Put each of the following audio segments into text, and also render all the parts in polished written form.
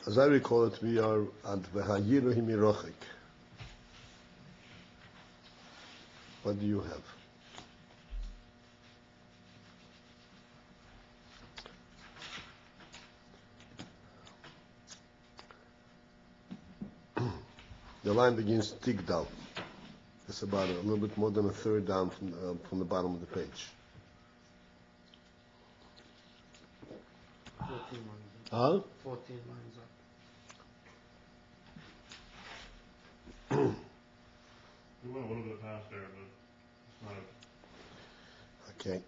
As I recall it, we are at V'hayiru himirochik. What do you have? The line begins Tigdal. It's about a little bit more than a third down from the bottom of the page. 14 lines up. Huh? 14 lines up. We went a little bit past there, but it's not. Okay.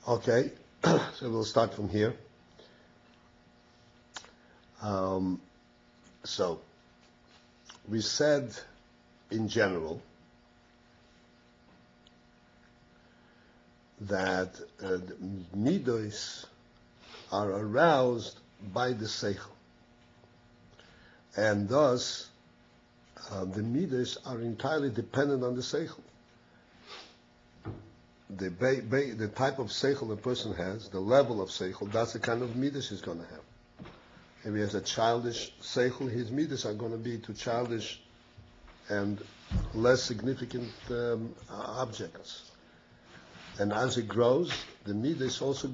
Okay, so we'll start from here. So, we said in general that the midos are aroused by the seichel, and thus the midos are entirely dependent on the seichel. The type of seichel a person has, the level of seichel, that's the kind of midas he's going to have. If he has a childish seichel, his midas are going to be to childish and less significant objects. And as it grows, the midas also,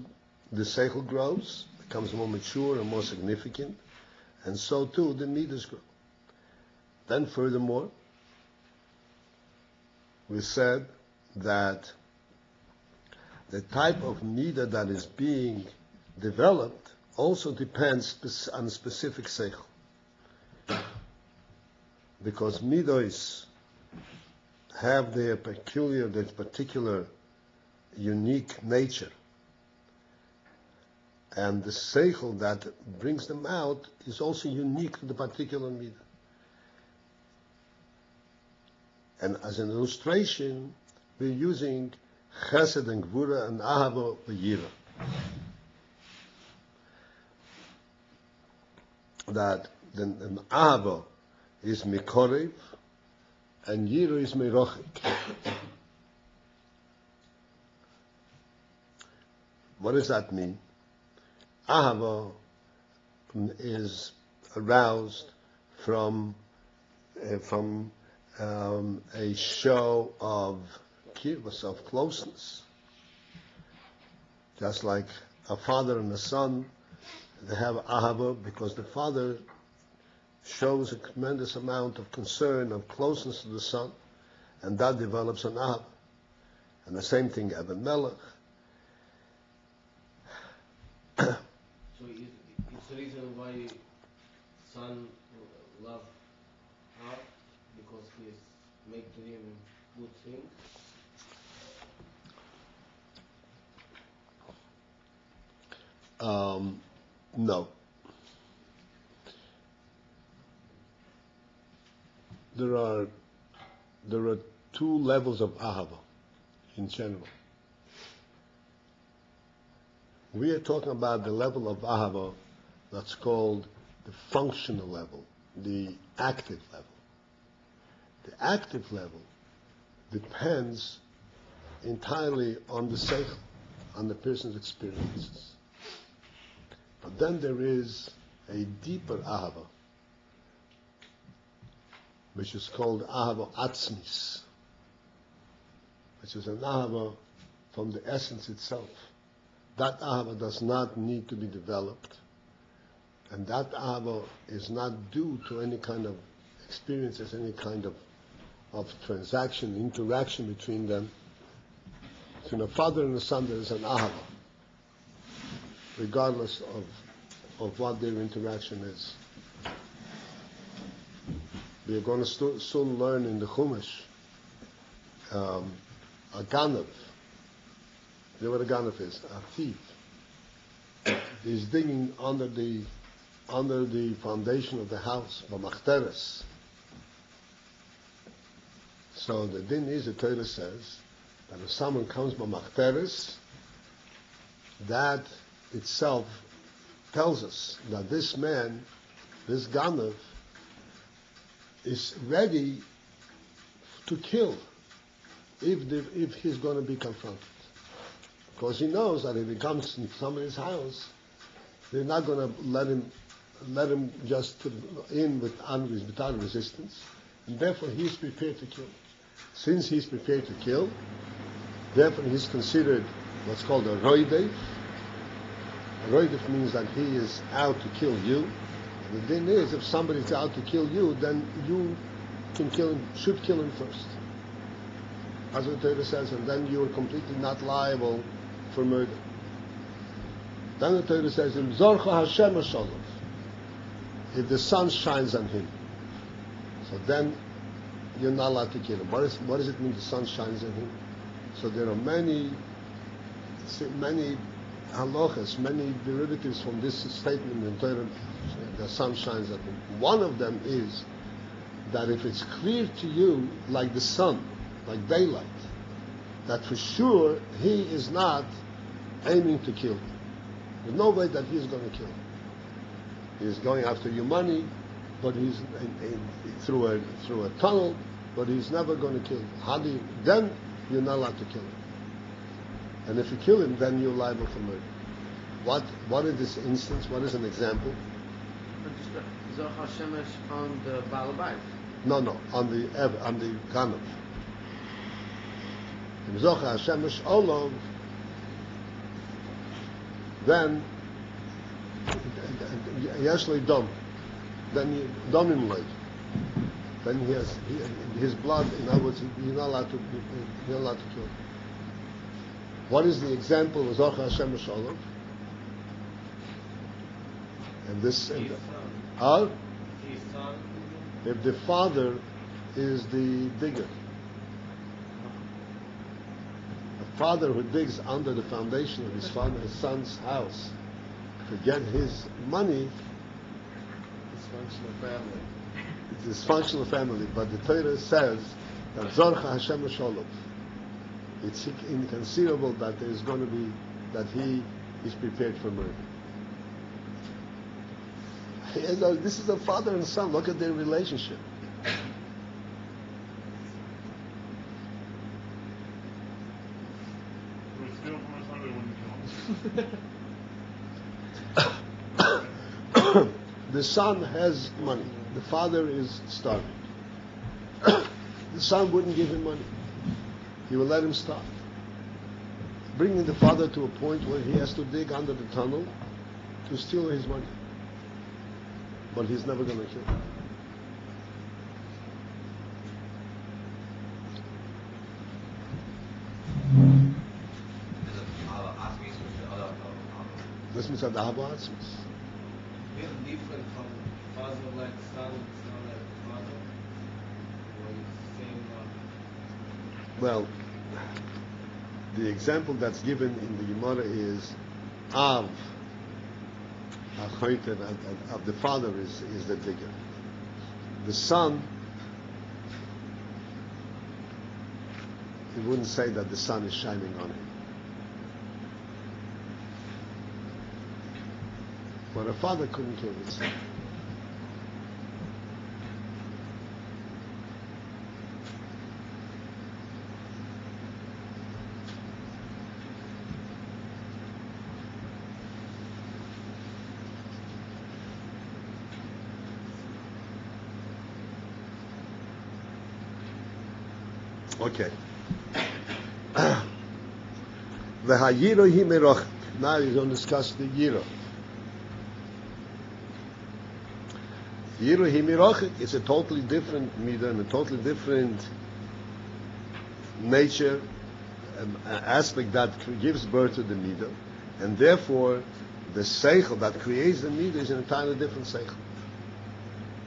the seichel grows, becomes more mature and more significant, and so too the midas grow. Then furthermore, we said that the type of midah that is being developed also depends on specific seichel. Because midos have their particular unique nature. And the seichel that brings them out is also unique to the particular midah. And as an illustration, we're using Chesed and Gvura and Ahava v'Yira. That the Ahava is Mikorev and Yira is Merochik. What does that mean? Ahava is aroused from a show of kirvas, of closeness. Just like a father and a son, they have ahava because the father shows a tremendous amount of concern, of closeness to the son, and that develops an ahava. And the same thing, Eben Melech. So it's the reason why son love her, because he is making him good things. No. There are two levels of ahava in general. We are talking about the level of ahava that's called the functional level, the active level. The active level depends entirely on the seichel, on the person's experiences. But then there is a deeper ahava, which is called ahava atzmis, which is an ahava from the essence itself. That ahava does not need to be developed, and that ahava is not due to any kind of experiences, any kind of transaction, interaction between them. Between a father and a son, there is an ahava, regardless of what their interaction is. We are going to soon learn in the Chumash a ganav. You know what a ganav is? A thief. He's digging under the foundation of the house, b'machteres. So the din is, the Torah says, That if someone comes by Machteres, that itself tells us that this man, this Ganav, is ready to kill if he's going to be confronted. Because he knows that if he comes in somebody's house, they're not going to let him just put in without resistance, and therefore he's prepared to kill. Since he's prepared to kill, therefore he's considered what's called a roidev. A roidev means that he is out to kill you. The thing is, if somebody's out to kill you, then you can kill him, should kill him first. As the Torah says, and then you are completely not liable for murder. Then the Torah says, "Im zorcha Hashem Shalom." If the sun shines on him, so then you're not allowed to kill him. What does it mean? The sun shines on him. So there are many halachas, many derivatives from this statement in Torah. The sun shines on him. One of them is that if it's clear to you, like the sun, like daylight, that for sure he is not aiming to kill you. There's no way that he's going to kill you. He's going after your money, but he's through a tunnel, but he's never going to kill you. Then you're not allowed to kill him. And if you kill him, then you're liable for murder. What is this instance? What is an example? Zoch Hashemesh on the Baal Bayit. No, on the Ganav. If Zoch Hashemesh Olov, then Yeshlei Dom, then Domim Leid. Then he has his blood. In other words, you're not allowed to kill. What is the example of Zoch Hashemesh Olov? And this, if the father is the digger, a father who digs under the foundation of his son's house to get his money, Dysfunctional family. it's a dysfunctional family. But the Torah says that Zorcha Hashem Shalom. It's inconceivable that there is going to be that he is prepared for murder. This is a father and son. Look at their relationship. If we steal from his son, they wouldn't kill him. The son has money. The father is starving. The son wouldn't give him money. He will let him starve. Bringing the father to a point where he has to dig under the tunnel to steal his money. But he's never going to kill him. This means that the Abba Paltiel. Is it different from father like son, son like father? Or it's same? Well, the example that's given in the Gemara is Av, of the father is the digger. The son, he wouldn't say that the sun is shining on him. But a father couldn't kill his son. Okay. The hayiro hi meroch. Now you're going to discuss the yiro. Yiro hi meroch is a totally different midah and a totally different nature, aspect that gives birth to the midah, and therefore the seichel that creates the midah is an entirely different seichel.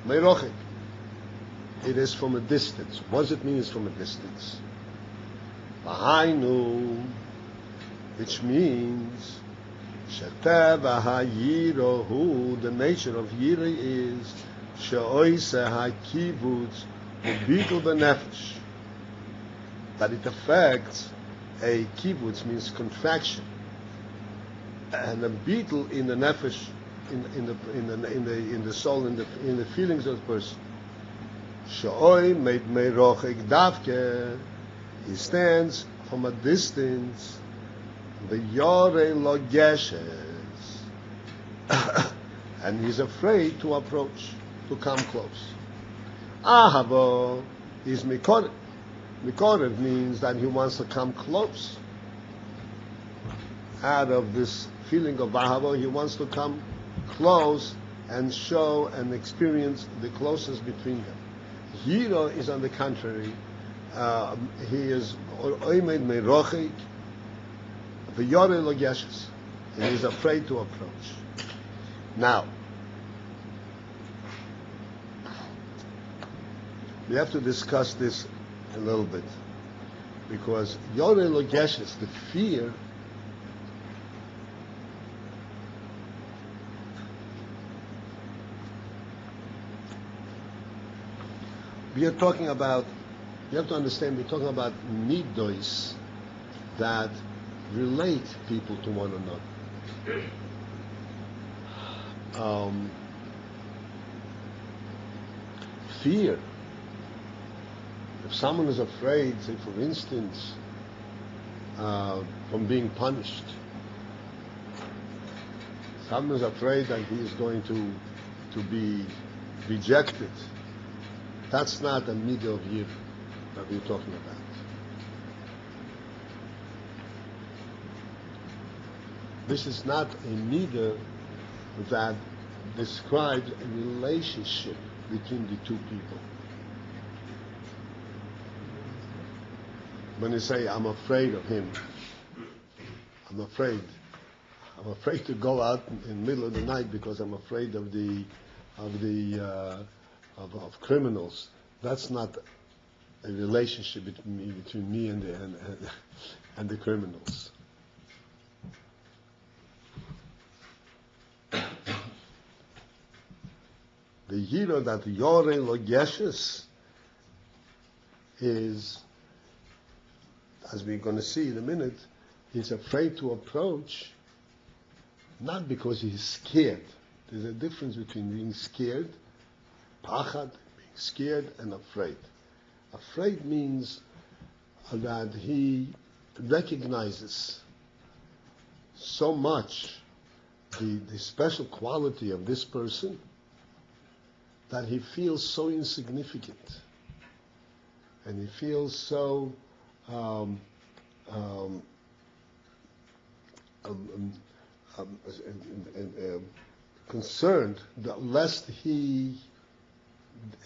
Merochik. It is from a distance. What does it mean it's from a distance? V'hainu, which means Sheteva hayirohu, the nature of yira is she'oise hakivutz u'bitl b'nefesh, that it affects a kibbutz means contraction, and a beetle in the nefesh, in the soul, in the feelings of the person. Sh'oi made merochek davke. He stands from a distance. The yore lo geshes, and he's afraid to approach, to come close. Ahavo is mikorev. Mikorev means that he wants to come close. Out of this feeling of ahavo, he wants to come close and show and experience the closeness between them. Hiro is on the contrary. He is oimed merochik, the yore lo geshes. He is afraid to approach. Now, we have to discuss this a little bit, because yore lo geshes, the fear, we are talking about, you have to understand, we're talking about midos that relate people to one another. Fear. If someone is afraid, say for instance, from being punished, someone is afraid that he is going to be rejected, that's not a midah of yir that we're talking about. This is not a midah that describes a relationship between the two people. When you say, I'm afraid of him, I'm afraid to go out in the middle of the night because I'm afraid of criminals. That's not a relationship between me and the criminals. The hero that Yore lo geshes is, as we're going to see in a minute, he's afraid to approach, not because he's scared. There's a difference between being scared, pachad, being scared, and afraid. Afraid means that he recognizes so much the special quality of this person that he feels so insignificant, and he feels so concerned that lest he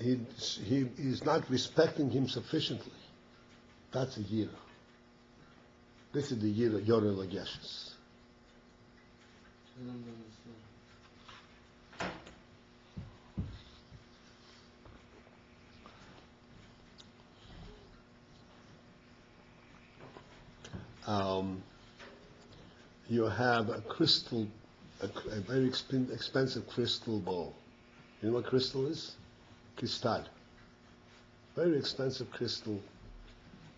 is not respecting him sufficiently. That's a yira. This is the yira Yoreh Lageshes. You have a crystal, a very expensive crystal ball. You know what crystal is? Cristal. Very expensive crystal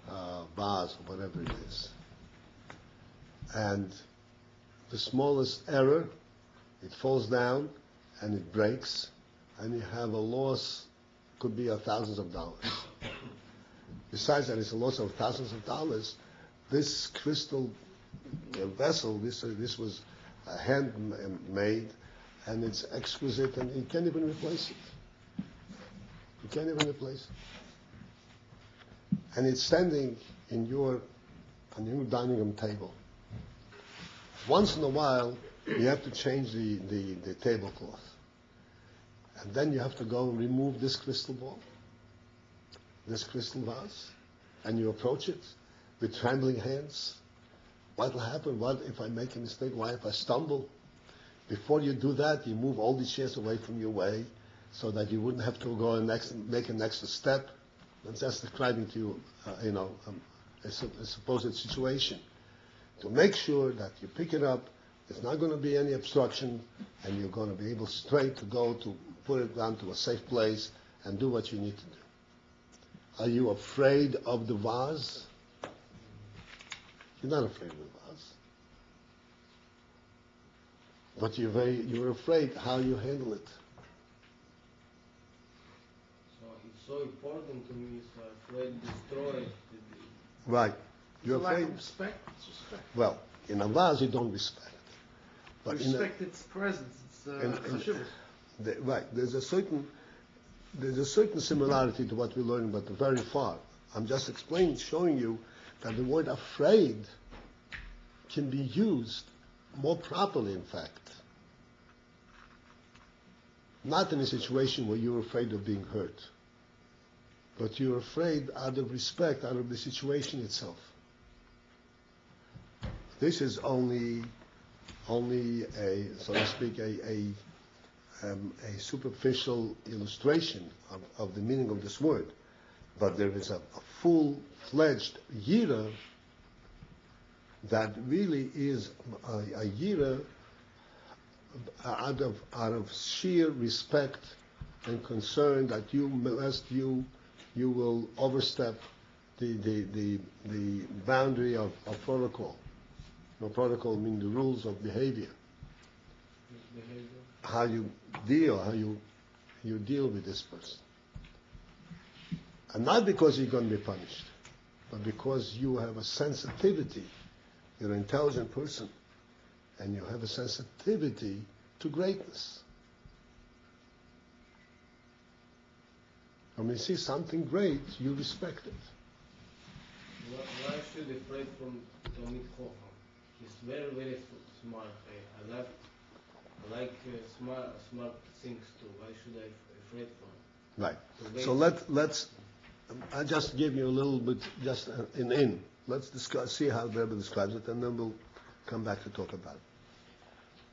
vase, or whatever it is. And the smallest error, it falls down and it breaks, and you have a loss, could be of thousands of dollars. Besides that, it's a loss of thousands of dollars. This crystal vessel, this was handmade, and it's exquisite, and you can't even replace it. You can't even replace it. And it's standing on your dining room table. Once in a while, you have to change the tablecloth. And then you have to go and remove this crystal ball, this crystal vase, and you approach it with trembling hands. What will happen? What if I make a mistake? Why if I stumble? Before you do that, you move all the chairs away from your way so that you wouldn't have to go and make an extra step. That's just describing to you, a supposed situation. To make sure that you pick it up, there's not going to be any obstruction, and you're going to be able straight to go to put it down to a safe place and do what you need to do. Are you afraid of the vase? You're not afraid of the vase. But you're afraid how you handle it. So it's so important to me, so I'm afraid to destroy it. Right. You're It's a lack afraid. of respect. It's respect. Well, in a vase you don't respect. You But in a, respect its presence. It's and- chashivas. right, there's a certain similarity to what we learned, but very far. I'm just showing you that the word afraid can be used more properly, in fact. Not in a situation where you're afraid of being hurt, but you're afraid out of respect, out of the situation itself. This is only a, so to speak, a superficial illustration of the meaning of this word. But there is a full-fledged yira that really is a yira out of sheer respect and concern that lest you will overstep the boundary of protocol. No, protocol means the rules of behavior. How you deal with this person. And not because you're going to be punished, but because you have a sensitivity. You're an intelligent person, and you have a sensitivity to greatness. When you see something great, you respect it. Why should I afraid from Talmid Chacham? He's very, very smart. I like smart things too. Why should I afraid from him? Right. So let's. I just gave you a little bit, just an in. Let's discuss, see how the Rebbe describes it, and then we'll come back to talk about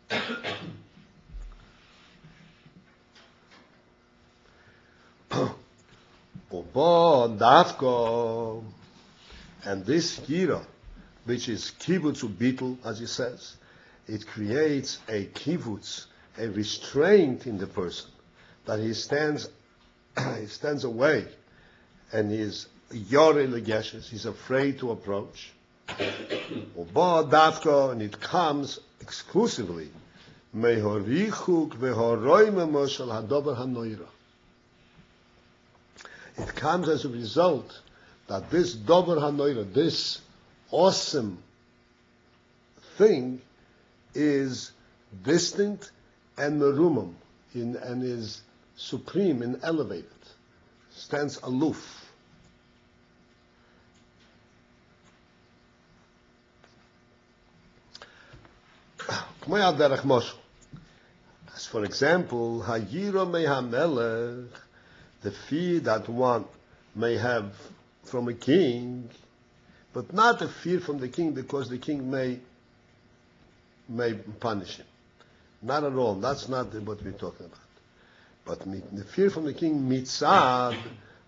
it. Ubo dafko, and this yira, which is kibbutz ubitul, as he says, it creates a kibbutz, a restraint in the person, that he stands away, and he is yore legeshes, he's afraid to approach. Ubo dafko, and it comes exclusively mehorichuk vehoroime shel hadover hanoira. It comes as a result that this dover hanoira, this awesome thing, is distant and merumam, and is supreme and elevated, stands aloof. As for example, hayiro mehamelech, the fear that one may have from a king, but not a fear from the king because the king may punish him. Not at all. That's not what we're talking about. But the fear from the king mitzad,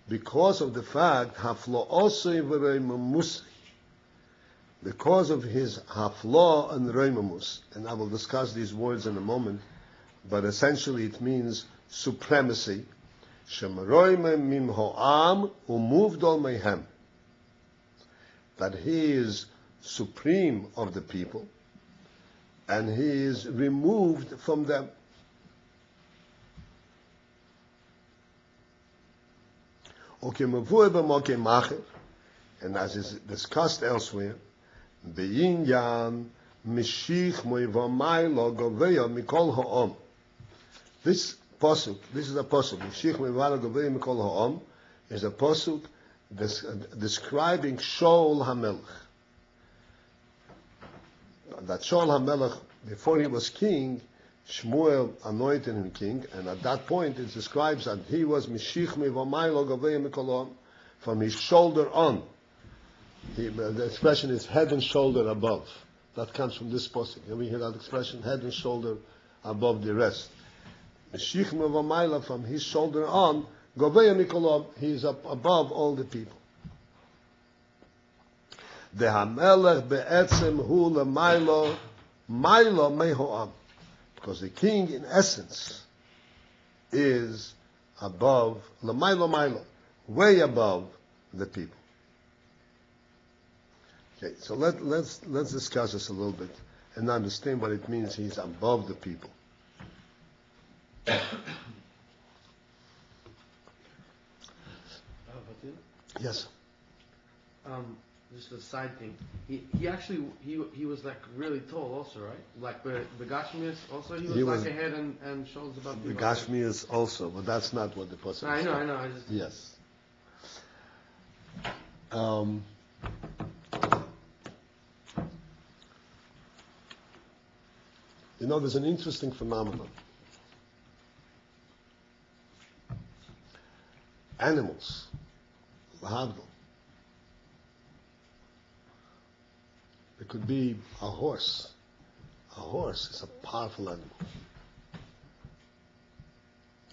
because of the fact because of his haflo and reimamus. And I will discuss these words in a moment, but essentially it means supremacy. That he is supreme of the people, and he is removed from them. And as is discussed elsewhere, this pasuk, this is a pasuk, is a pasuk describing Shaul HaMelech. That Shaul HaMelech, before he was king, Shmuel anointed him king, and at that point it describes that he was Mishich Mevamaylo Gaveya Mikolon, from his shoulder on. The expression is head and shoulder above. That comes from this pasuk. And we hear that expression, head and shoulder above the rest. Mishich Mevamaylo, from his shoulder on, Gaveya Mikolon, he is up above all the people. The Hamelech be'etzem hu lemaylo, maylo mehoam. Because the king, in essence, is above, lemaylo maylo, way above the people. Okay, so let's discuss this a little bit and understand what it means he's above the people. Paltiel? Yes. Just a side thing. He actually he was like really tall also, right? Like the Gashmias also he was like a head and shoulders above The people. Gashmias also, but that's not what the person I know. I just Yes. You know, there's an interesting phenomenon. Animals, lahavdil. It could be a horse. A horse is a powerful animal.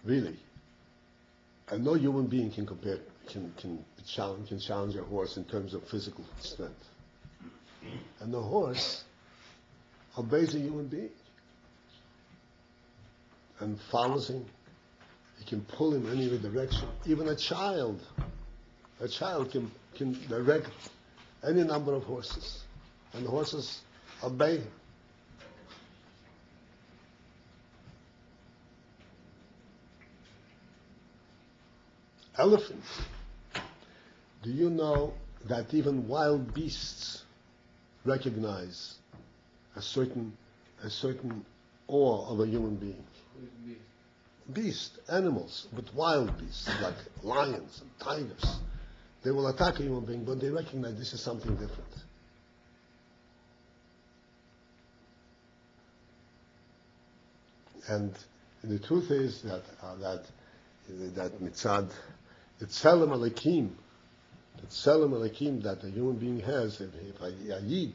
Really. And no human being can compare, can challenge a horse in terms of physical strength. And the horse obeys a human being and follows him. He can pull him in any direction. Even a child can direct any number of horses, and the horses obey him. Elephants. Do you know that even wild beasts recognize a certain awe of a human being? Beasts, animals, but wild beasts like lions and tigers. They will attack a human being, but they recognize this is something different. And the truth is that mitzad, the tzelem alekim that a human being has, if a yid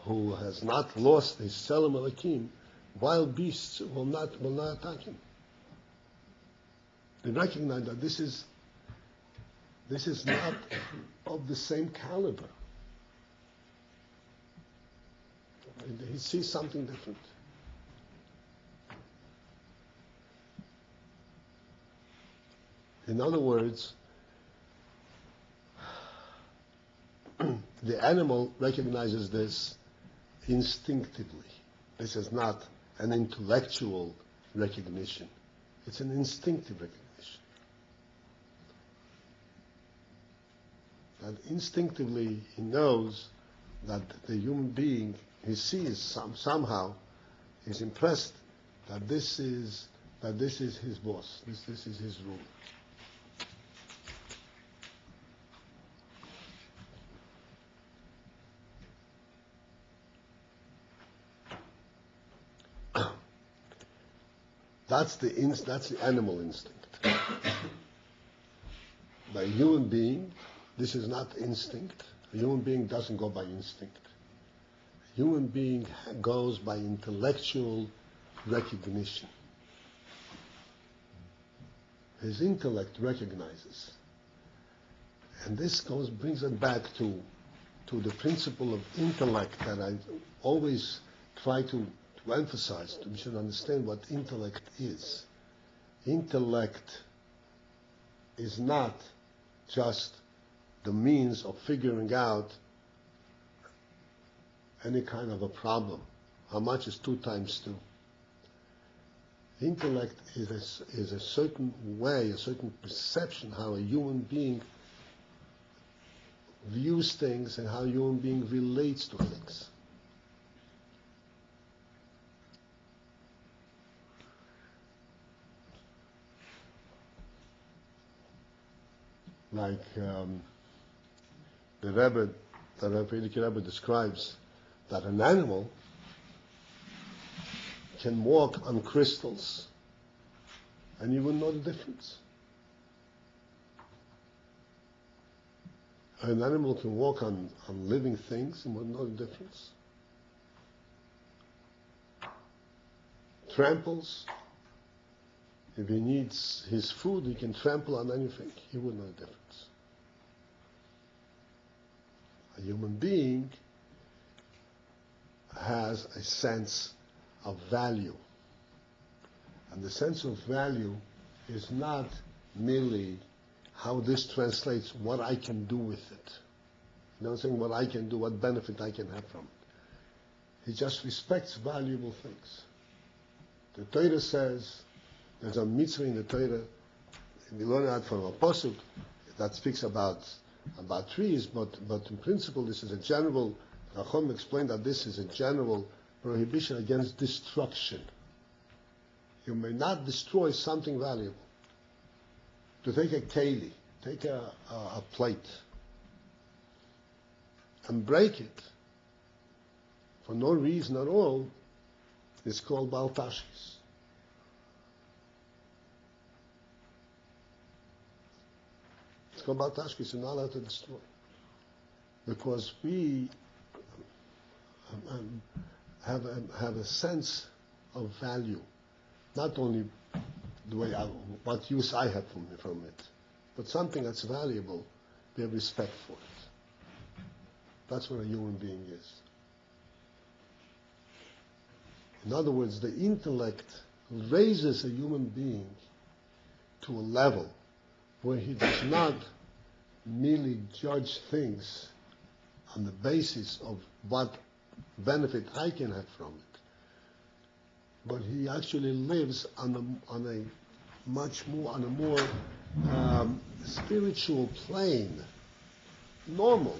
who has not lost his tzelem alekim, wild beasts will not attack him. They recognize that this is not of the same caliber. He sees something different. In other words, the animal recognizes this instinctively. This is not an intellectual recognition. It's an instinctive recognition. That instinctively he knows that the human being, he sees somehow, is impressed that this is his boss, this is his rule. That's the animal instinct. By a human being, this is not instinct. A human being doesn't go by instinct. A human being goes by intellectual recognition. His intellect recognizes. And this brings us back to the principle of intellect that I always try to emphasize. We should understand what intellect is. Intellect is not just the means of figuring out any kind of a problem. How much is 2 times 2? Intellect is a certain way, a certain perception how a human being views things and how a human being relates to things. Like the Rebbe describes that an animal can walk on crystals and you wouldn't know the difference. An animal can walk on living things and wouldn't know the difference. Tramples. If he needs his food, he can trample on anything. He wouldn't know the difference. A human being has a sense of value. And the sense of value is not merely how this translates, what I can do with it. He doesn't think what I can do, what benefit I can have from it. He just respects valuable things. The Torah says, there's a mitzvah in the Torah, we learn that from a pasuk that speaks about trees, but in principle this is a general, Racham explained that this is a general prohibition against destruction. You may not destroy something valuable. To take a keli, take a plate, and break it for no reason at all is called baltashkis. It's called baltashkis. You're not allowed to destroy, because we have a sense of value, not only the way what use I have from it, but something that's valuable, we have respect for it. That's what a human being is. In other words, the intellect raises a human being to a level where he does not merely judge things on the basis of what benefit I can have from it, but he actually lives on a more spiritual plane, normal.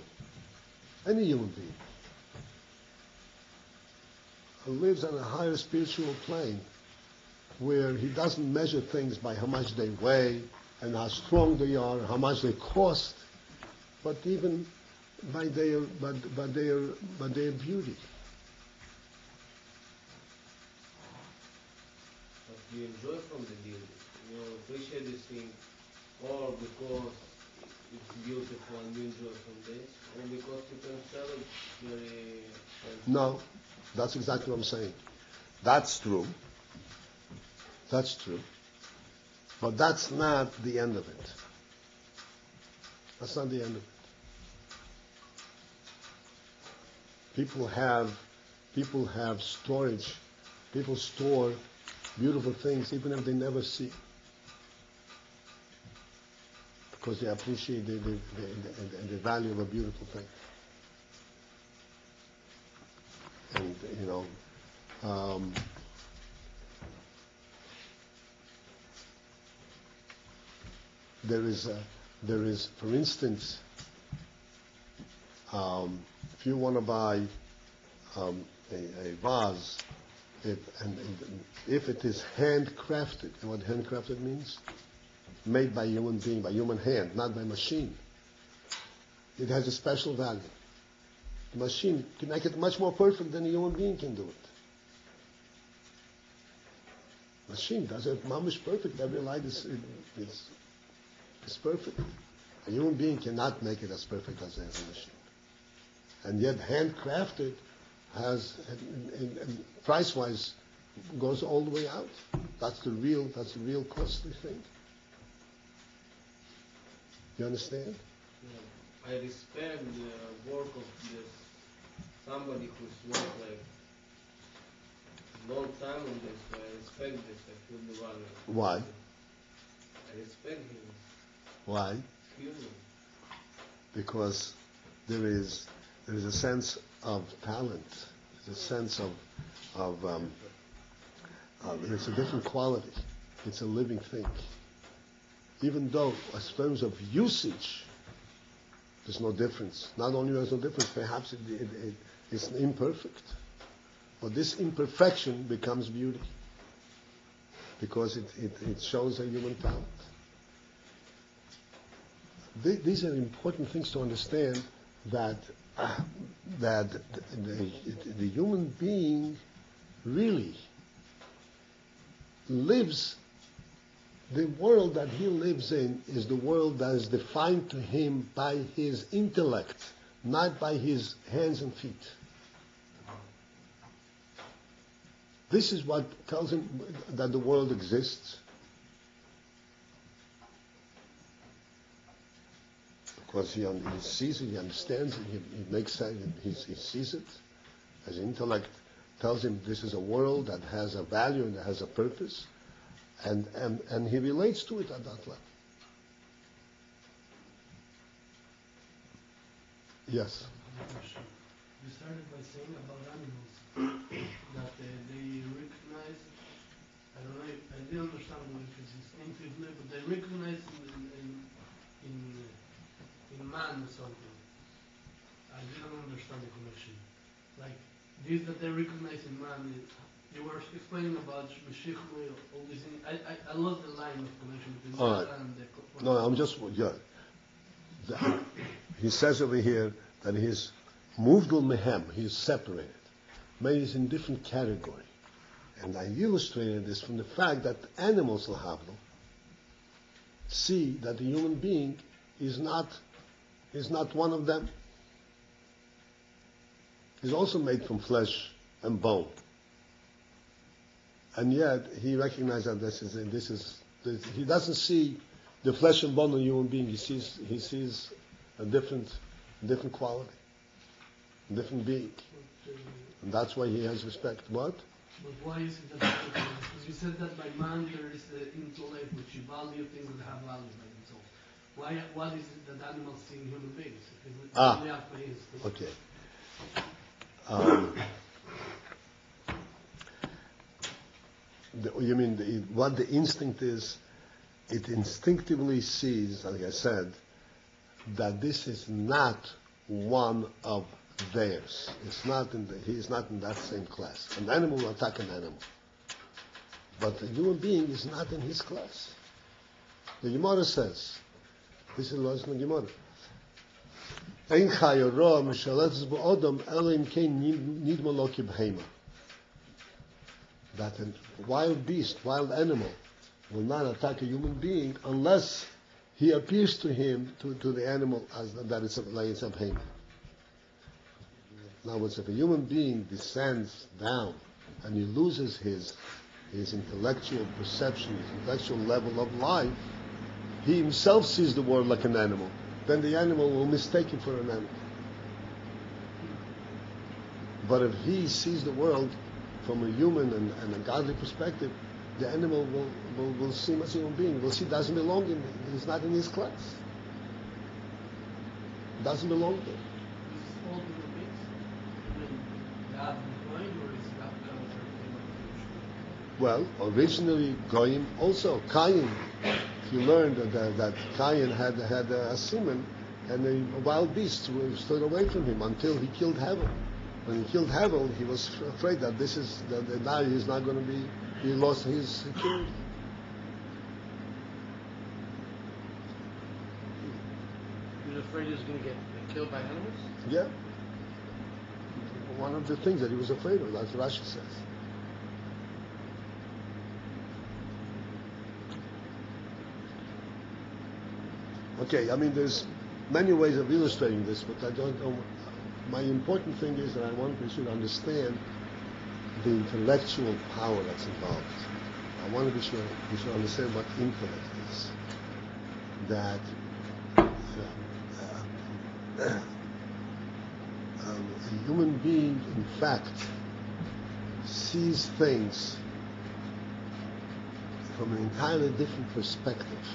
Any human being lives on a higher spiritual plane where he doesn't measure things by how much they weigh and how strong they are, how much they cost, but even by their beauty. But you enjoy from the beauty. You appreciate this thing, or because it's beautiful and you enjoy from this, or because you can sell it very. No, that's exactly what I'm saying. That's true. That's true. But that's not the end of it. That's not the end of it. People have storage. People store beautiful things even if they never see, because they appreciate the value of a beautiful thing. And there is, for instance, if you want to buy a vase, if it is handcrafted, and what handcrafted means? Made by a human being, by human hand, not by machine. It has a special value. The machine can make it much more perfect than a human being can do it. Machine does it mamish perfect. Every light is perfect. A human being cannot make it as perfect as a machine. And yet handcrafted has, and price-wise, goes all the way out. That's the real costly thing. You understand? Yeah. I respect the work of somebody who's worked like long time on this. I respect this. I feel the value. Why? I respect him. Why? Human. Because there is a sense of talent. There's a sense of it's a different quality. It's a living thing. Even though, as terms of usage, there's no difference. Not only there's no difference, perhaps it's imperfect. But this imperfection becomes beauty, because it shows a human talent. These are important things to understand, that the human being really lives, the world that he lives in is the world that is defined to him by his intellect, not by his hands and feet. This is what tells him that the world exists. Because he sees it, he understands it, he makes sense, he sees it. His intellect tells him this is a world that has a value and that has a purpose, and he relates to it at that level. Yes. You started by saying about animals that they recognize. I don't know. I didn't understand whether it's instinctively, but they recognize in man or something. I didn't understand the connection. Like this that they recognize in man. You were explaining about Meshichme, all these things. I lost the line of connection between All man right. and the. No, I'm just, yeah. He says over here that he's movdul mehem, he's separated. Maybe he's in different category. And I illustrated this from the fact that animals lahavdil see that the human being is not one of them. He's also made from flesh and bone. And yet he recognizes that he doesn't see the flesh and bone of a human being. He sees a different quality, a different being. And that's why he has respect. What? But why is it that? Because you said that by man there is the intellect which you value things that have value by themselves. What is it that animals see in human beings? Okay. You mean what the instinct is? It instinctively sees, like I said, that this is not one of theirs. He is not in that same class. An animal will attack an animal. But a human being is not in his class. The Gemara says, this is Lois in the Gemara, Ein chaya roa mishaletzes ba'odam ela im kein nidma lo kibheima. That a wild beast, wild animal, will not attack a human being unless he appears to him, to the animal, as that it's a behemoth. In other words, if a human being descends down and he loses his intellectual perception, his intellectual level of life, he himself sees the world like an animal, then the animal will mistake him for an animal. But if he sees the world from a human and a godly perspective, the animal will see him as a human being. Will see doesn't belong in him. He's not in his class. Doesn't belong there. This is all human beings. Even God mind, or is that kind of Well, originally Goyim also. Cain, if you learned that Cain had a semen, and a wild beast stood away from him until he killed Hevel. When he killed Hevel, he was afraid that now he's not going to be. He lost his security. He was afraid he was going to get killed by animals? Yeah. One of the things that he was afraid of, as Rashi says. Okay, I mean, there's many ways of illustrating this, but I don't know. My important thing is that I want we should understand the intellectual power that's involved. I want to be sure we should understand what intellect is. That a human being, in fact, sees things from an entirely different perspective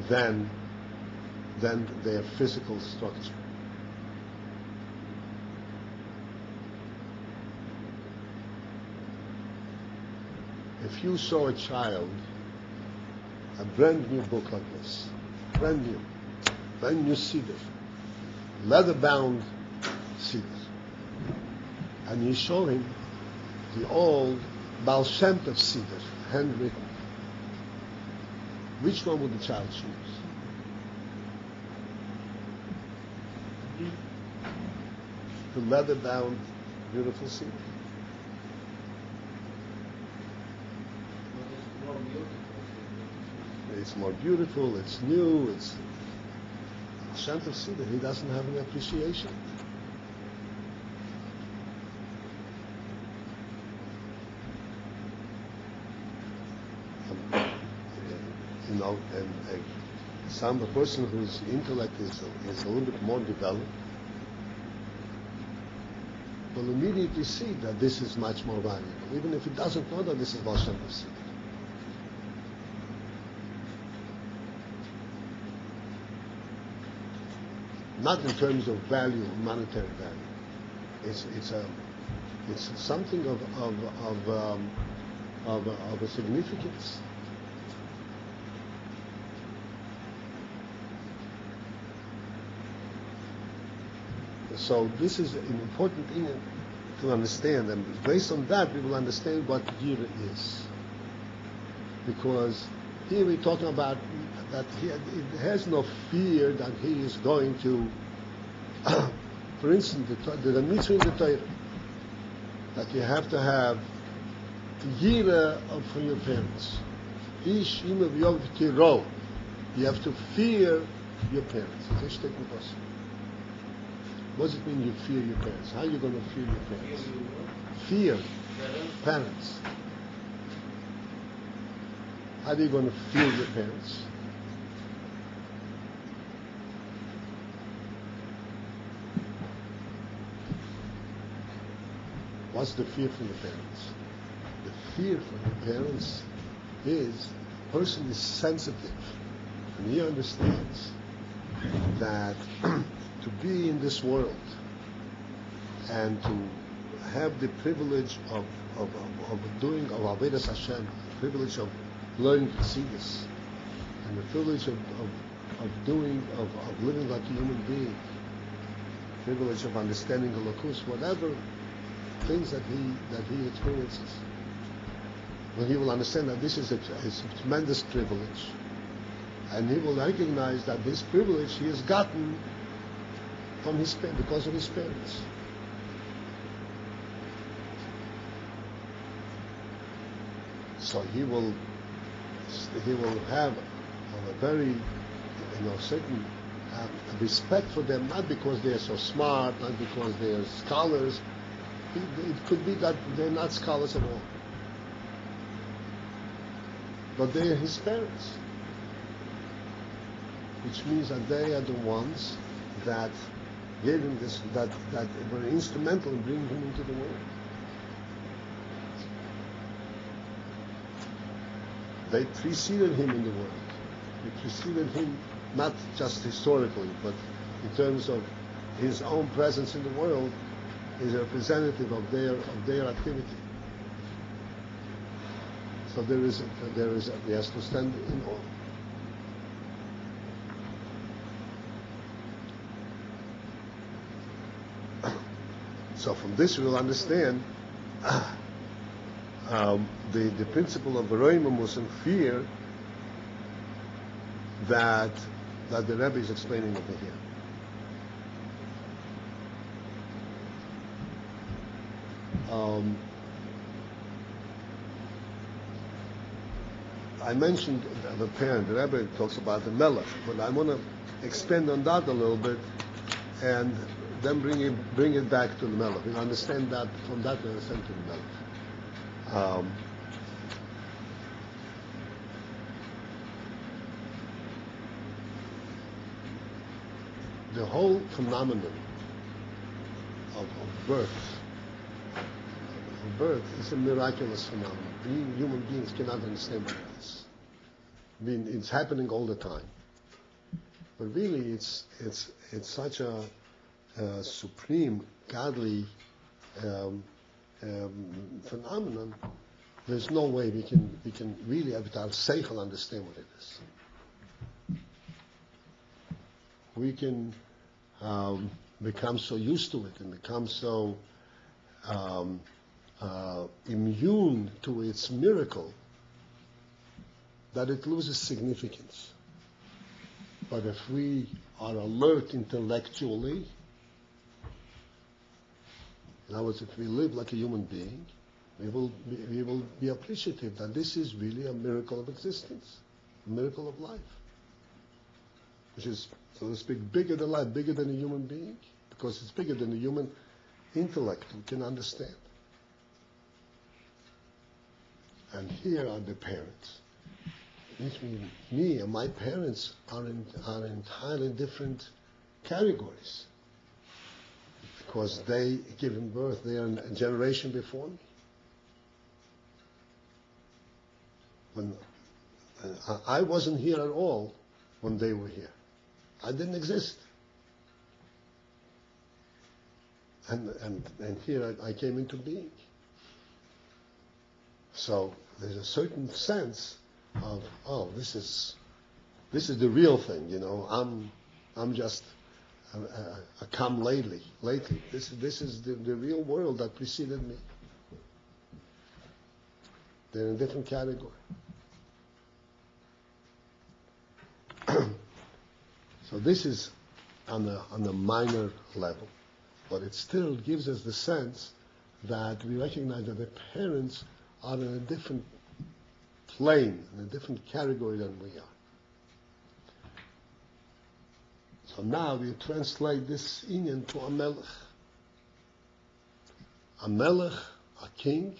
than their physical structure. If you saw a child, a brand new book like this, brand new cedar, leather-bound cedar, and you show him the old Baal Shem Tov cedar, handwritten, which one would the child choose? The leather-bound, beautiful cedar. It's more beautiful, it's new, it's Shem Tov cedar. He doesn't have any appreciation. And a person whose intellect is a little bit more developed will immediately see that this is much more valuable, even if he doesn't know that this is Baal Shem Tov cedar. not in terms of value, monetary value. It's something of a significance. So this is an important thing to understand, and based on that we will understand what Yira is. Because here we're talking about that it has no fear that he is going to, for instance, the mitzvah in the Torah, that you have to have Yira for your parents. Ish ima v'yov tiro. You have to fear your parents. What does it mean you fear your parents? How are you going to fear your parents? Fear parents. How are you going to fear your parents? What's the fear from the parents? The fear from the parents is the person is sensitive and he understands that to be in this world and to have the privilege of doing of Avodas Hashem, the privilege of learning Chassidus, and the privilege of living like a human being, the privilege of understanding the Lakus, whatever things that he experiences. When he will understand that this is a tremendous privilege, and he will recognize that this privilege he has gotten from because of his parents. So he will have a very certain respect for them, not because they are so smart, not because they are scholars. It could be that they're not scholars at all, but they are his parents, which means that they are the ones that gave him this, that were instrumental in bringing him into the world. They preceded him in the world. They preceded him not just historically, but in terms of his own presence in the world, is a representative of their activity. So he has to stand in awe. So from this we will understand the principle of Veroimamus and fear that the Rebbe is explaining over here. I mentioned the parent. The Rebbe talks about the Melech, but I want to expand on that a little bit and then bring it back to the Melech. We understand that from that we understand to the Melech. The whole phenomenon of birth is a miraculous phenomenon. Human beings cannot understand what it is. I mean, it's happening all the time. But really, it's such a supreme, godly phenomenon. There's no way we can really, with our seichel, understand what it is. We can become so used to it and become so immune to its miracle that it loses significance. But if we are alert intellectually, in other words, if we live like a human being, we will be appreciative that this is really a miracle of existence, a miracle of life, which is, so to speak, bigger than life, bigger than a human being, because it's bigger than the human intellect we can understand. And here are the parents. Me and my parents are in entirely different categories, because they given birth, they are a generation before me. When I wasn't here at all when they were here. I didn't exist. and here I came into being. So there's a certain sense of, oh, this is the real thing, I'm just a come lately. This is the real world that preceded me. They're in a different category. So this is on a minor level, but it still gives us the sense that we recognize that the parents are in a different plane, in a different category than we are. So now we translate this inyan to a melech. A melech, a king,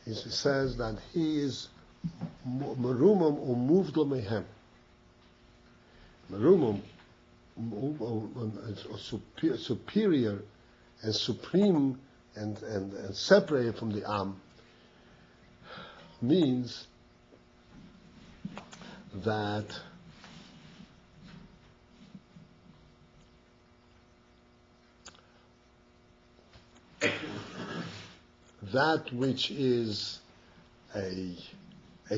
he says that he is merumam umuvdo mehem. Merumam, superior and supreme and separated from the Am, means that that which is a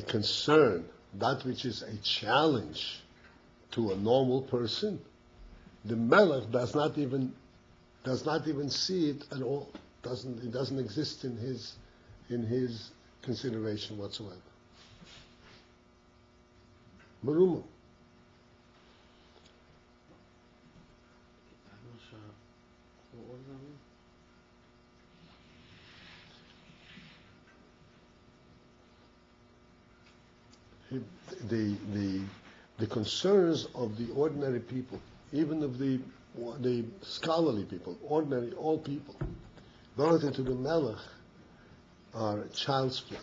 concern, that which is a challenge to a normal person, the Melech does not even see it at all. It doesn't exist in his consideration whatsoever. Meruma. I'm not sure. What does that mean? The concerns of the ordinary people, even of the scholarly people, ordinary, all people, relative to the Melech, are child's play.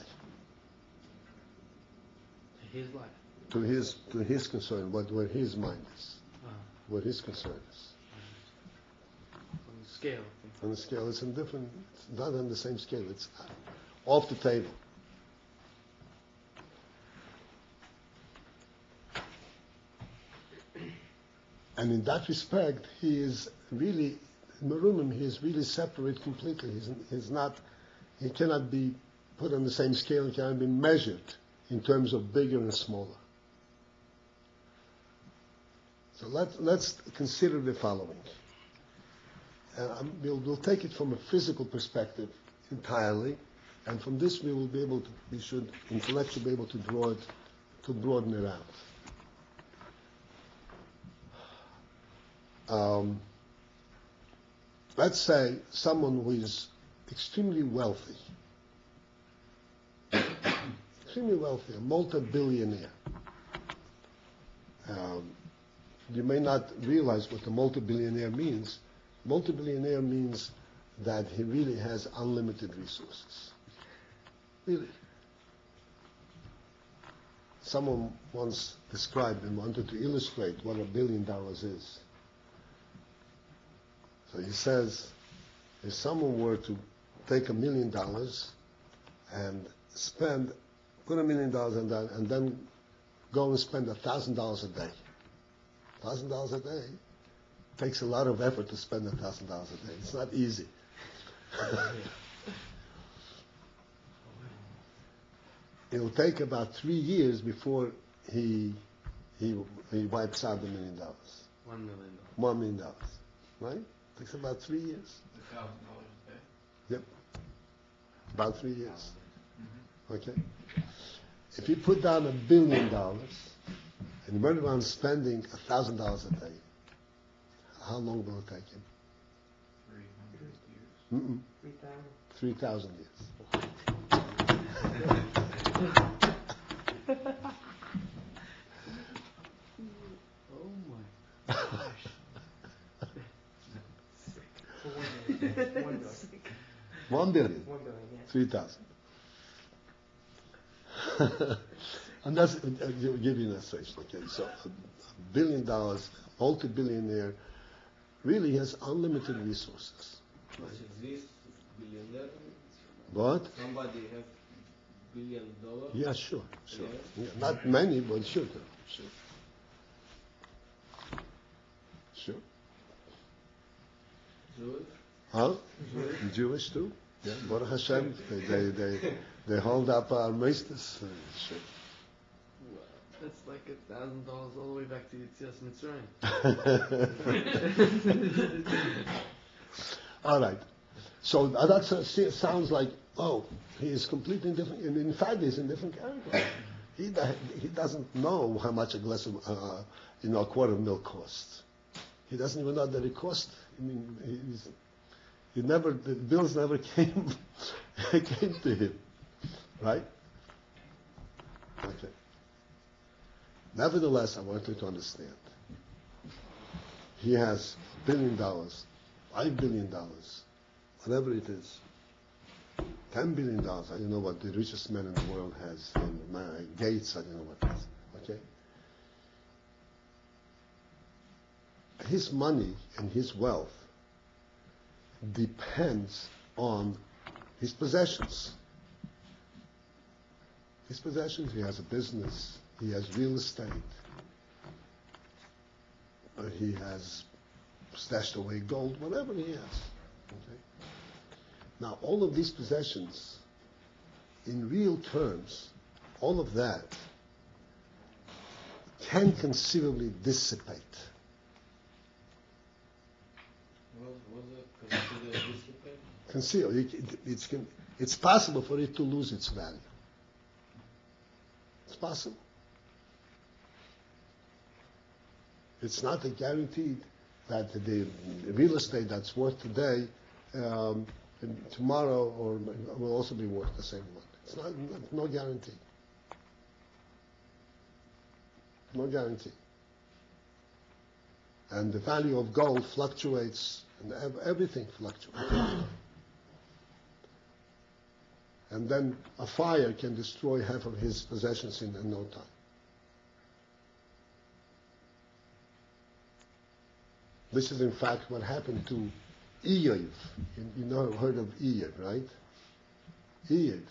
His life. To his concern, where his mind is, where his concern is. On the scale. On the scale, it's not on the same scale. It's off the table. And in that respect, he is really merumim. He is really separate completely. He cannot be put on the same scale. He cannot be measured in terms of bigger and smaller. So let's consider the following. We'll take it from a physical perspective entirely, and from this we should intellectually be able to broaden it out. Let's say someone who is extremely wealthy, a multi-billionaire. You may not realize what a multi-billionaire means. Multi-billionaire means that he really has unlimited resources. Really. Someone once described and wanted to illustrate what $1 billion is. So he says, if someone were to take $1 million and put $1 million in that, and then go and spend $1,000 a day. $1,000 a day takes a lot of effort to spend $1,000 a day. It's not easy. It'll take about 3 years before he wipes out $1 million. $1 million. $1 million, right? Takes about 3 years. $1,000 a day? Yep. About 3 years. Mm-hmm. Okay? If you put down $1 billion and went around spending $1,000 a day, how long will it take him? 300 years. 3,000 years. Oh my gosh. $1 billion. 3,000. And that's, I'll give you an illustration, okay? So $1 billion, multi-billionaire, really has unlimited resources. Right? This billionaire? What? Somebody have $1 billion? Yeah, sure. Yeah. Yeah, not many, but sure. Jewish? Huh? Jewish too. Yeah, Baruch Hashem, they hold up our meisters. That's like $1,000 all the way back to Yitzias Mitzrayim. All right. So that sounds like, oh, he is completely different. And in fact, he's in different character. He doesn't know how much a glass of, a quart of milk costs. He doesn't even know that it costs. I mean, the bills never came to him, right? Okay. Nevertheless, I want you to understand. He has $1 billion, $5 billion, whatever it is. $10 billion, I don't know what the richest man in the world has. And Gates, I don't know what it is. Okay? His money and his wealth depends on his possessions. His possessions, he has a business, he has real estate, he has stashed away gold, whatever he has. Okay? Now, all of these possessions, in real terms, all of that can conceivably dissipate. Was it considered dissipate? It's possible for it to lose its value. It's possible. It's not a guaranteed that the real estate that's worth today, tomorrow or will also be worth the same amount. It's no guarantee. No guarantee. And the value of gold fluctuates, and everything fluctuates. And then a fire can destroy half of his possessions in no time. This is in fact what happened to Iyov. You heard of Iyov, right? Iyov.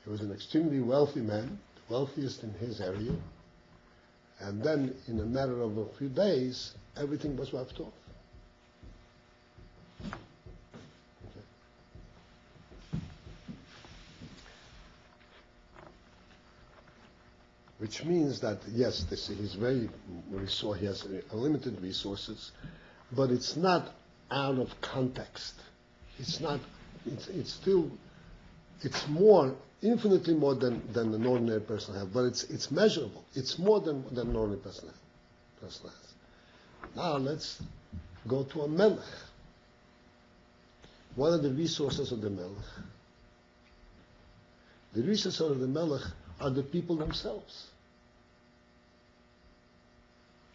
He was an extremely wealthy man, the wealthiest in his area. And then, in a matter of a few days, everything was wiped off. Okay. Which means that, yes, he has unlimited resources, but it's not out of context. It's infinitely more than an ordinary person has, but it's measurable. It's more than an ordinary person has. Now let's go to a melech. What are the resources of the melech? The resources of the melech are the people themselves.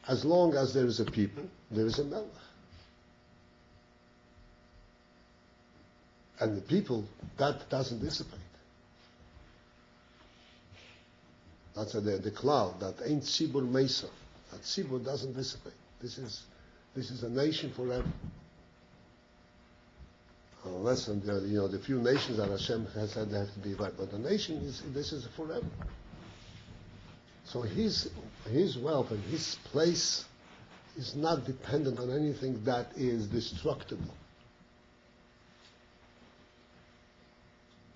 As long as there is a people, there is a melech. And the people, that doesn't dissipate. That's the cloud, that ain't Tzibur Mesa. That Tzibur doesn't dissipate. This is a nation forever. Unless, the few nations that Hashem has said they have to be right. But the nation, this is forever. So his wealth and his place is not dependent on anything that is destructible.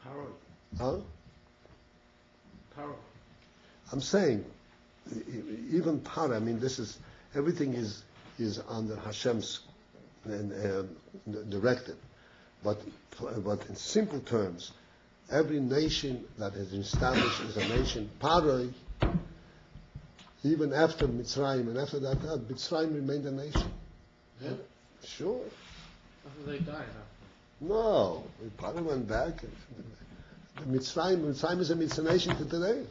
Power. Huh? Power. I'm saying, even Para, everything is under Hashem's directive. But in simple terms, every nation that is established is a nation. Para, even after Mitzrayim, and after that, Mitzrayim remained a nation. Yeah? Sure. After they died, huh? No. Para went back. Mitzrayim is a nation to today.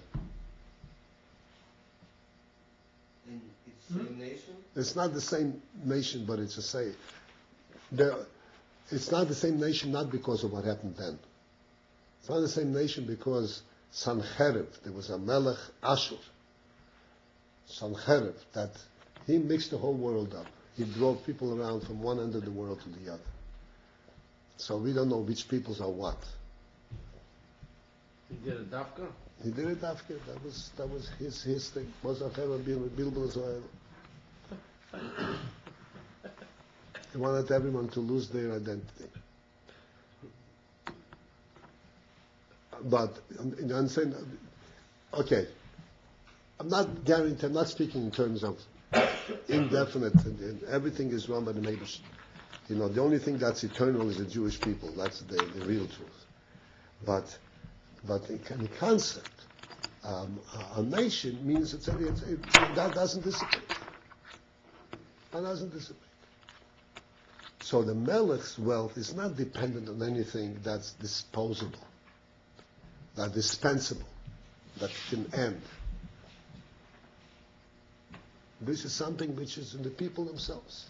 And it's the same nation? It's not the same nation, but it's it's not the same nation not because of what happened then. It's not the same nation because Sancherib, there was a Melech Ashur. Sancherib, that he mixed the whole world up. He drove people around from one end of the world to the other. So we don't know which peoples are what. He did a dafka? He did it after. That was his thing. Was Sancherib Bilbul Israel. He wanted everyone to lose their identity. But I'm saying, okay, I'm not speaking in terms of indefinite, and everything is run by the neighbors. The only thing that's eternal is the Jewish people. That's the real truth. But in the concept, a nation means that doesn't dissipate. That doesn't dissipate. So the Melech's wealth is not dependent on anything that's disposable, that's dispensable, that can end. This is something which is in the people themselves.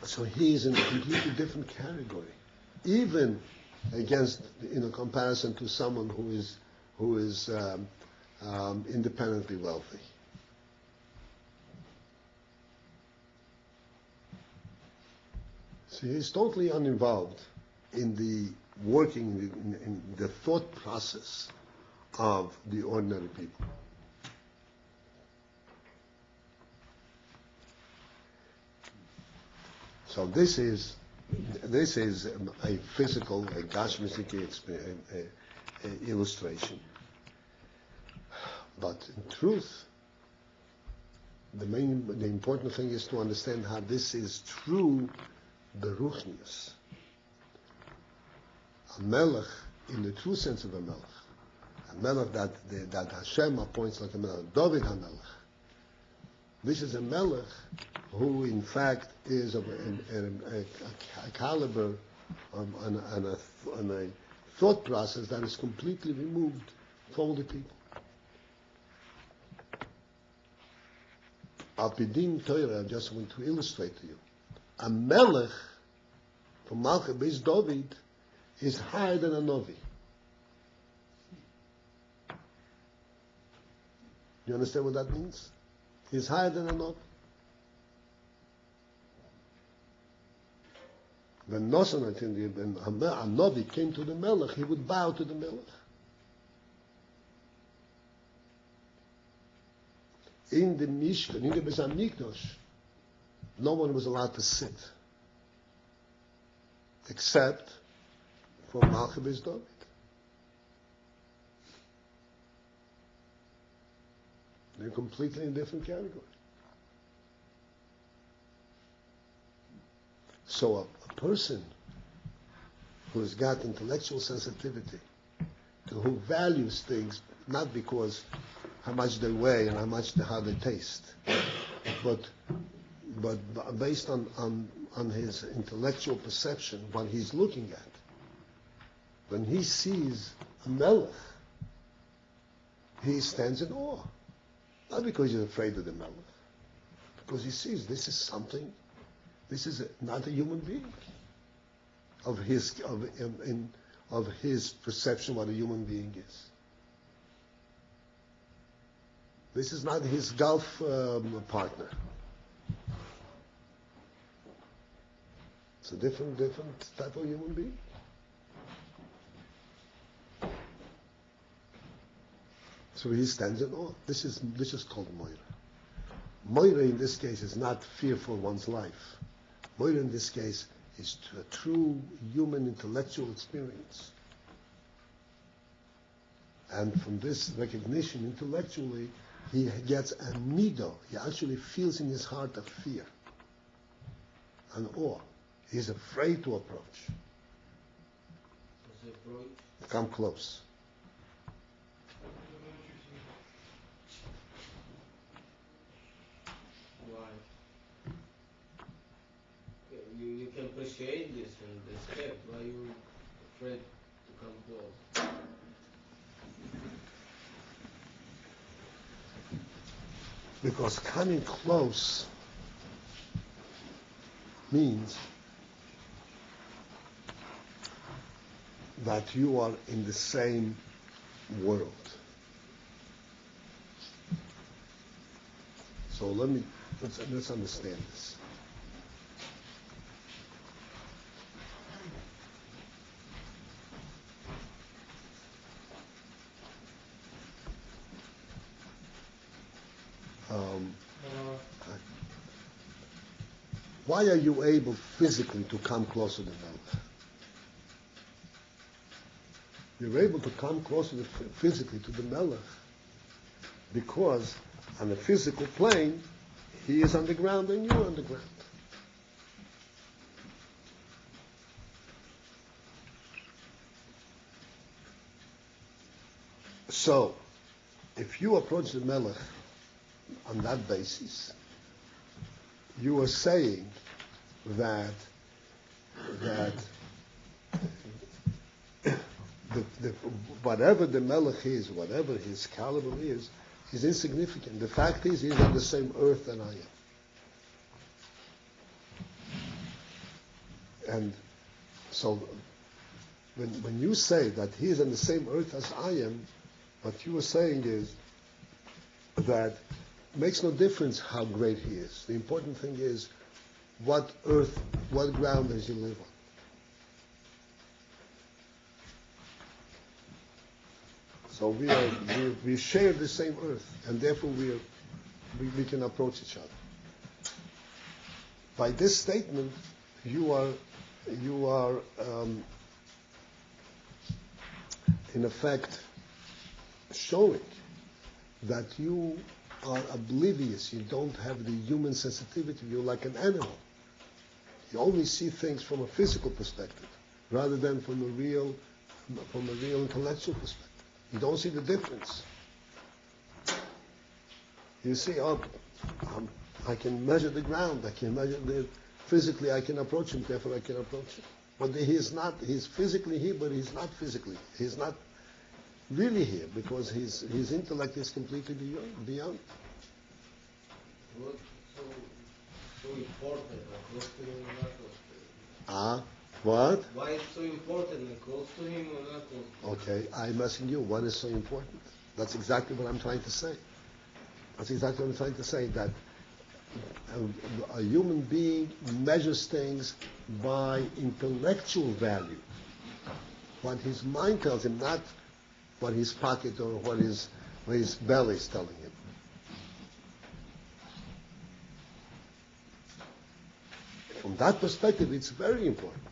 So he is in a completely different category, even against, comparison to someone who is independently wealthy. So he's totally uninvolved in the working, in the thought process of the ordinary people. So this is a physical, a Gashmistic illustration. But in truth, the important thing is to understand how this is true beruchnius. A melech, in the true sense of a melech that Hashem appoints like a melech, David HaMelech. This is a melech who, in fact, is of a caliber and a thought process that is completely removed from all the people. Apidim Torah, I just want to illustrate to you. A melech from Malchut Beis David is higher than a novi. You understand what that means? He's higher than a novi. When a novi came to the melech, he would bow to the melech. In the Mishkan, in the Beis Hamikdash, no one was allowed to sit, except for Malchut Beis David. They're completely in different categories. So a person who has got intellectual sensitivity, who values things not because how much they weigh and how they taste, but based on his intellectual perception, what he's looking at. When he sees a melech, he stands in awe. Not because he's afraid of the melech, because he sees this is not a human being. Of his perception what a human being is. This is not his golf partner. It's a different type of human being. So he stands in awe. This is called Moira. Moira in this case is not fear for one's life. Moira in this case is a true human intellectual experience. And from this recognition intellectually, he gets a mido. He actually feels in his heart a fear, an awe. He's afraid to approach. Come close. Why? You can appreciate this and respect. Why are you afraid to come close? Because coming close means that you are in the same world. So let's understand this. Why are you able physically to come closer to Melech? You're able to come closer physically to the Melech because on the physical plane, he is on the ground and you are on the ground. So, if you approach the Melech on that basis, you are saying that whatever the Melech is, whatever his caliber is insignificant. The fact is, he's on the same earth than I am. And so, when you say that he is on the same earth as I am, what you are saying is that it makes no difference how great he is. The important thing is what earth, what ground does he live on. So we share the same earth, and therefore we can approach each other. By this statement, you are in effect showing that you are oblivious. You don't have the human sensitivity. You're like an animal. You only see things from a physical perspective, rather than from a real intellectual perspective. You don't see the difference. You see, I can measure the ground. I can measure physically. I can approach him. Therefore, I can approach him. But he is not. He's physically here, but he's not physically. He's not really here because his intellect is completely beyond. What so important? Close to him or not close to him? What? Why it's so important? Like close to him or not close to him? Okay, I'm asking you, what is so important? That's exactly what I'm trying to say. That's exactly what I'm trying to say, that a human being measures things by intellectual value. What his mind tells him, not what his pocket or what his belly is telling him. From that perspective, it's very important.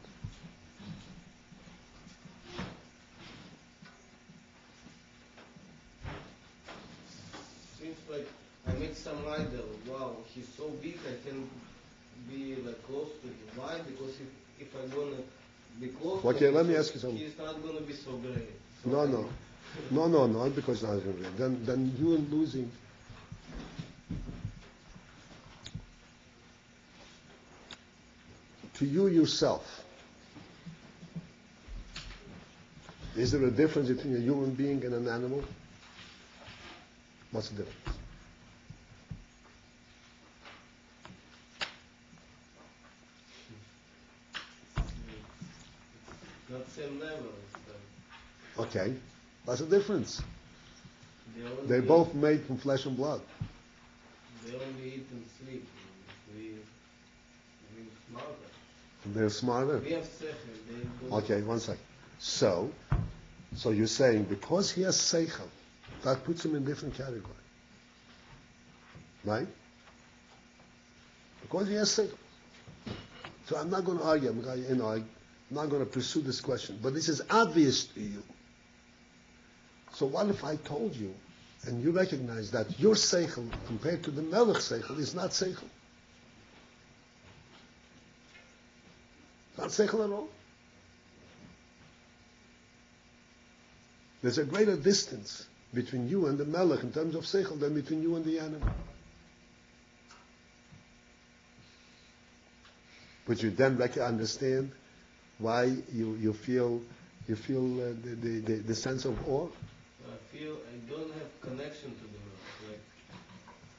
Seems like I make some idol. Wow, he's so big, I can be like close to him. Why? Because if I'm gonna be close to him, Let me ask you something. he's not gonna be so great. So No, because not great. Then you are losing. To you yourself, is there a difference between a human being and an animal? What's the difference? Not same level. Okay, that's the difference. They're Eat, both made from flesh and blood. They only eat and sleep. We're smarter. They're smarter. We have seichel. They don't. Okay, one second. So you're saying because he has seichel, that puts him in a different category, right? Because he has seichel. So I'm not going to argue. I'm not going to pursue this question. But this is obvious to you. So what if I told you, and you recognize that your seichel compared to the melech seichel is not seichel? Not seichel at all. There's a greater distance between you and the melech in terms of seichel than between you and the animal. Would you then understand why you feel the sense of awe? I feel I don't have connection to the Lord, like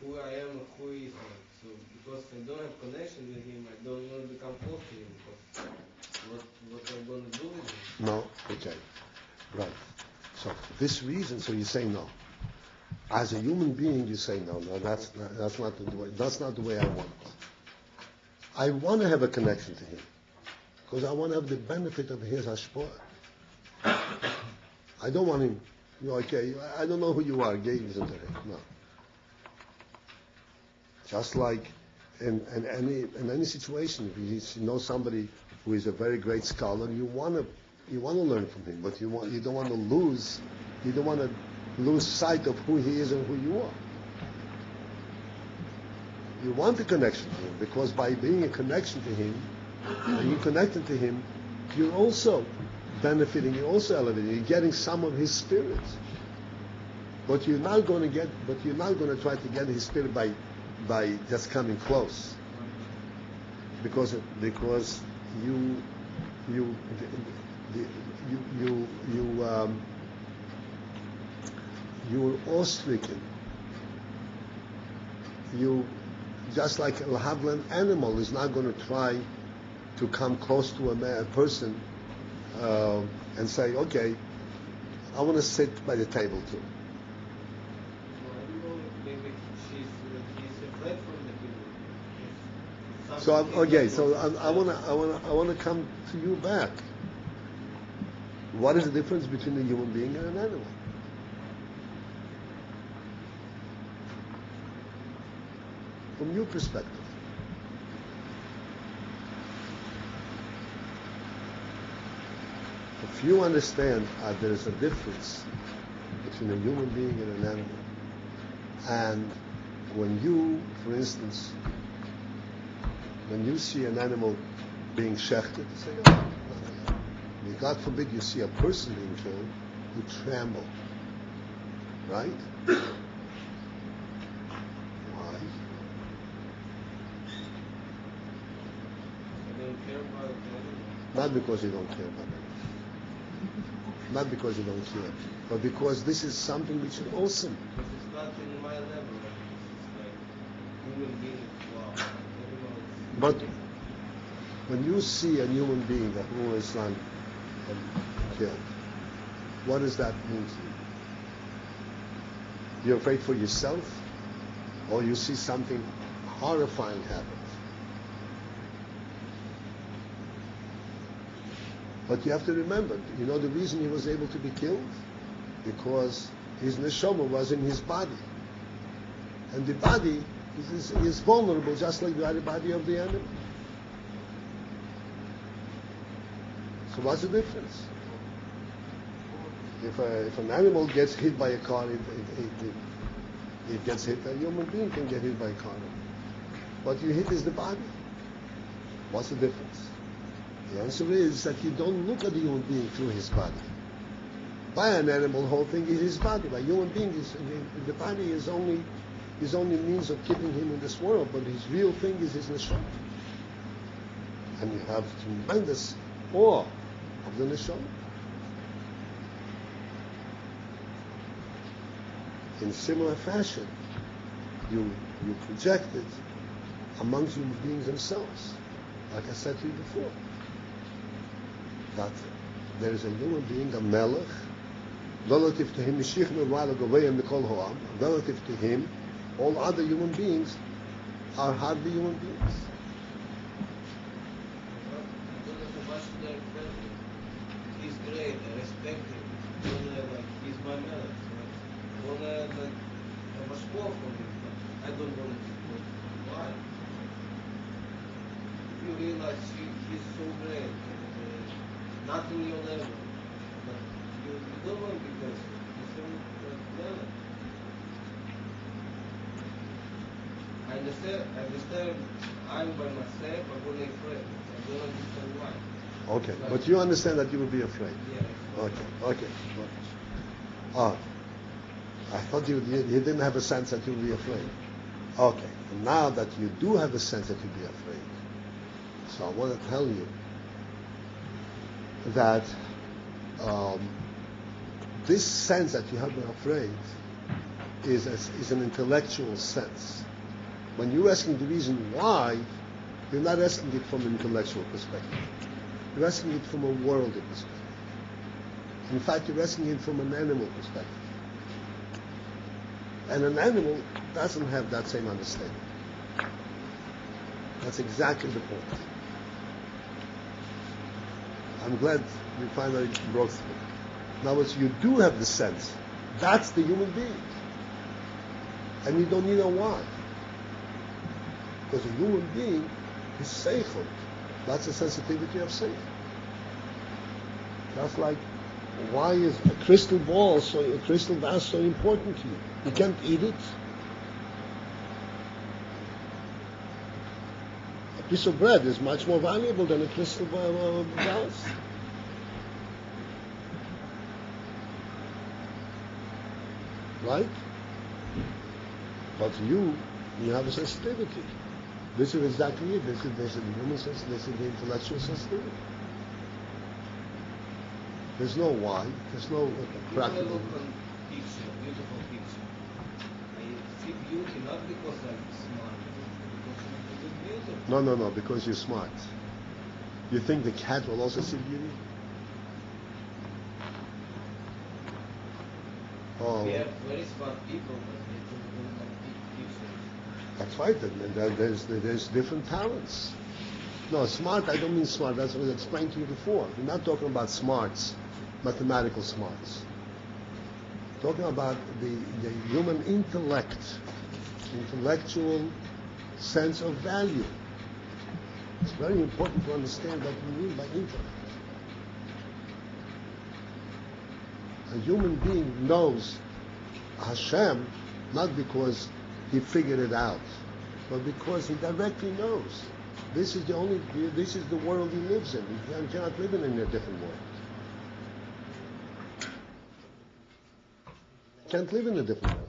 who I am and who he is. Like. So because I don't have connection with him, I don't want to become close to him. Because what I'm going to do with him? No. Okay. Right. So for this reason, so you say no. As a human being, you say no. That's not the way. That's not the way I want it. I want to have a connection to him because I want to have the benefit of his hashpah. I don't want him. Okay, I don't know who you are. Gave isn't there? No. Just like in any situation, if you know somebody who is a very great scholar, you want to learn from him, but you don't want to lose sight of who he is and who you are. You want a connection to him, because by being a connection to him, and you connecting to him, you're also benefiting, you're also elevating, you're getting some of his spirit. But you're not going to try to get his spirit by just coming close, because you're awe-stricken. You just like a Havlan animal is not going to try to come close to a person and say, okay, I want to sit by the table too. Maybe he's afraid from the people. So I want to come to you back. What is the difference between a human being and an animal? From your perspective. If you understand there is a difference between a human being and an animal, and when you, for instance, when you see an animal being shechted, you say, oh, no. God forbid you see a person being killed, you tremble. Right? Why? I don't care about it. Not because you don't care about it. Not because you don't care, but because this is something which is awesome. But it's not in my level. It's like human being. Wow. I don't know. But when you see a human being that who is killed, what does that mean to you? You're afraid for yourself, or you see something horrifying happen? But you have to remember, you know the reason he was able to be killed? Because his neshama was in his body. And the body is vulnerable just like the body of the animal. So what's the difference? If an animal gets hit by a car, it gets hit. A human being can get hit by a car. What you hit is the body. What's the difference? The answer is that you don't look at the human being through his body. By an animal, the whole thing is his body. By a human being, the body is only means of keeping him in this world, but his real thing is his neshama. And you have tremendous awe of the neshama. In similar fashion, you project it amongst human beings themselves. Like I said to you before, that there is a human being, a melech, relative to him, relative to him, all other human beings are hardly human beings. He's great, I respect him. He's my melech. I want to have a sport from him, but I don't want to support him. Why? You realize he's so great, not in your level, but you don't want because he's so melech. I understand I'm by myself, I'm only afraid. I don't understand why. Okay, but you understand that you will be afraid. Yeah. Okay. I thought you didn't have a sense that you would be afraid. Okay, and now that you do have a sense that you'll be afraid, so I want to tell you that this sense that you have been afraid is an intellectual sense. When you're asking the reason why, you're not asking it from an intellectual perspective. You're asking it from a worldly perspective. In fact, you're asking it from an animal perspective. And an animal doesn't have that same understanding. That's exactly the point. I'm glad you finally broke through. Now, what you do have the sense, that's the human being. And you don't need a why. Because a human being is seichel. That's the sensitivity of seichel. That's like, why is a crystal vase so important to you? You can't eat it. A piece of bread is much more valuable than a crystal vase. Right? But you have a sensitivity. This is exactly it. This is the human sense. This is the intellectual sensitivity. There's no why. There's no practical. Look on picture, beautiful picture. I see beauty not because I'm smart, because I look beautiful. No. Because you're smart. You think the cat will also see beauty? Oh. We have very smart people, but they don't like pictures. That's right. And there's different talents. No, smart, I don't mean smart. That's what I explained to you before. We're not talking about smarts, mathematical smarts. We're talking about the human intellect, intellectual sense of value. It's very important to understand what we mean by intellect. A human being knows Hashem not because he figured it out, but because he directly knows. This is the world he lives in. He cannot live in a different world. Can't live in a different world.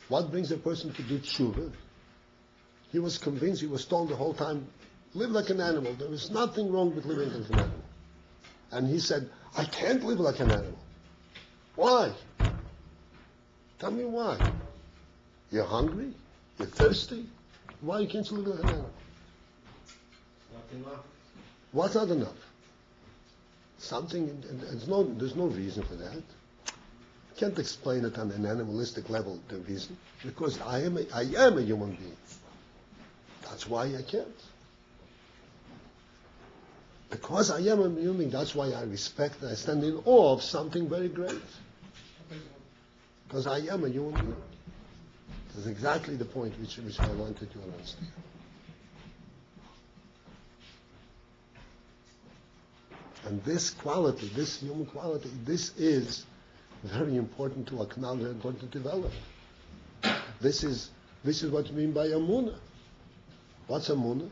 What brings a person to do tshuva? He was convinced, he was told the whole time, live like an animal. There is nothing wrong with living like an animal. And he said, I can't live like an animal. Why? Tell me why. You're hungry? You're thirsty? Why can't you live like an animal? Not enough. What's not enough? Something, there's no reason for that. I can't explain it on an animalistic level, the reason. Because I am a human being. That's why I can't. Because I am a human being, that's why I respect and I stand in awe of something very great. Because I am a human being. That's exactly the point which I wanted you to understand. And this quality, this human quality, this is very important to acknowledge, very important to develop. This is what we mean by Amunah. What's Amunah?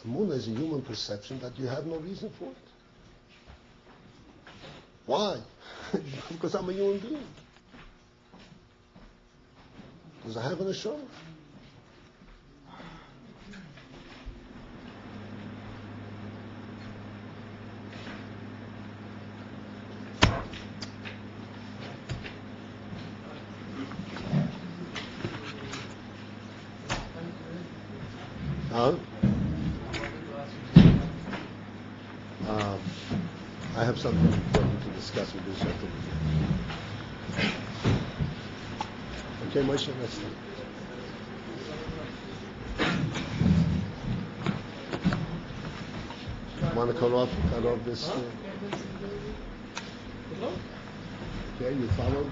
Amunah is a human perception that you have no reason for it. Why? Because I'm a human being. Because I have an Neshama. I have something important to discuss with this gentleman. Okay, Moshe, let's start. Want to cut off this? Okay, you follow?